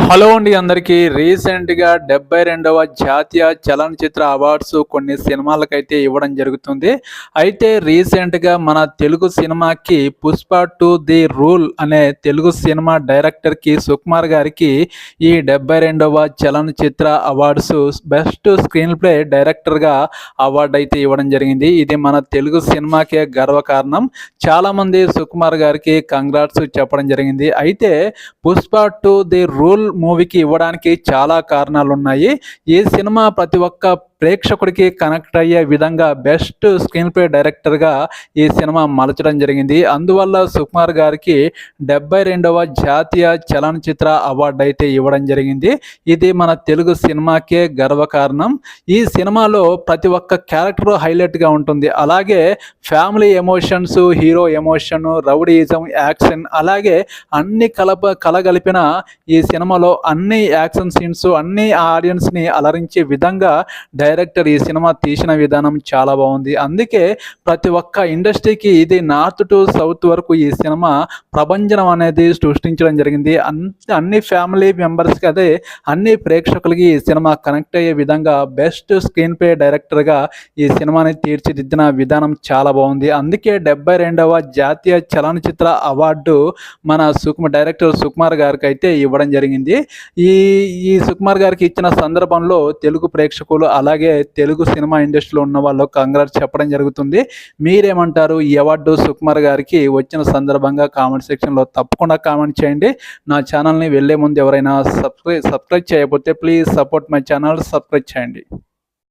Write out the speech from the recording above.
Hello అండి అందరికీ. రీసెంట్‌గా 72వ జాతీయ చలనచిత్ర అవార్డ్స్ కొన్ని సినిమాలకైతే ఇవ్వడం జరుగుతుంది. అయితే రీసెంట్‌గా మన తెలుగు సినిమాకి 'పుష్ప 2 ది రూల్' అనే తెలుగు సినిమా డైరెక్టర్‌కి సుకుమార్ గారికి ఈ 72వ చలనచిత్ర అవార్డ్స్ బెస్ట్ స్క్రీన్ ప్లే డైరెక్టర్‌గా అవార్డ్ అయితే ఇవ్వడం జరిగింది. ఇది మన తెలుగు సినిమాకే గర్వకారణం. చాలామంది సుకుమార్ గారికి కంగ్రాట్స్ చెప్పడం జరిగింది. అయితే 'పుష్ప 2 ది రూల్' మూవీకి ఇవ్వడానికి చాలా కారణాలున్నాయి. ఈ సినిమా ప్రతి ఒక్క ప్రేక్షకుడికి కనెక్ట్ అయ్యే విధంగా బెస్ట్ స్క్రీన్ ప్లే డైరెక్టర్గా ఈ సినిమా మలచడం జరిగింది. అందువల్ల సుకుమార్ గారికి 72వ జాతీయ చలనచిత్ర అవార్డు అయితే ఇవ్వడం జరిగింది. ఇది మన తెలుగు సినిమాకే గర్వకారణం. ఈ సినిమాలో ప్రతి ఒక్క క్యారెక్టర్ హైలైట్గా ఉంటుంది. అలాగే family emotions, hero emotion, rowdyism, action అలాగే అన్ని కలగలిపిన ఈ సినిమాలో అన్ని యాక్షన్ సీన్స్ అన్ని ఆడియన్స్ని అలరించే విధంగా డైరెక్టర్ ఈ సినిమా తీసిన విధానం చాలా బాగుంది. అందుకే ప్రతి ఒక్క ఇండస్ట్రీకి ఇది నార్త్ టు సౌత్ వరకు ఈ సినిమా ప్రభంజనం అనేది సృష్టించడం జరిగింది. అన్ని ఫ్యామిలీ మెంబర్స్కి అదే అన్ని ప్రేక్షకులకి ఈ సినిమా కనెక్ట్ అయ్యే విధంగా బెస్ట్ స్క్రీన్ ప్లే డైరెక్టర్గా ఈ సినిమాని తీర్చిదిద్దిన విధానం చాలా బాగుంది. అందుకే 72వ జాతీయ చలనచిత్ర అవార్డు మన డైరెక్టర్ సుకుమార్ గారికి అయితే ఇవ్వడం జరిగింది. ఈ ఈ సుకుమార్ గారికి ఇచ్చిన సందర్భంలో తెలుగు ప్రేక్షకులు అలాగే తెలుగు సినిమా ఇండస్ట్రీలో ఉన్న వాళ్ళు కంగ్రాట్స్ చెప్పడం జరుగుతుంది. మీరేమంటారు? ఈ అవార్డు సుకుమార్ గారికి వచ్చిన సందర్భంగా కామెంట్ సెక్షన్లో తప్పకుండా కామెంట్ చేయండి. నా ఛానల్ని వెళ్ళే ముందు ఎవరైనా సబ్స్క్రైబ్ చేయకపోతే please support my channel, subscribe చేయండి.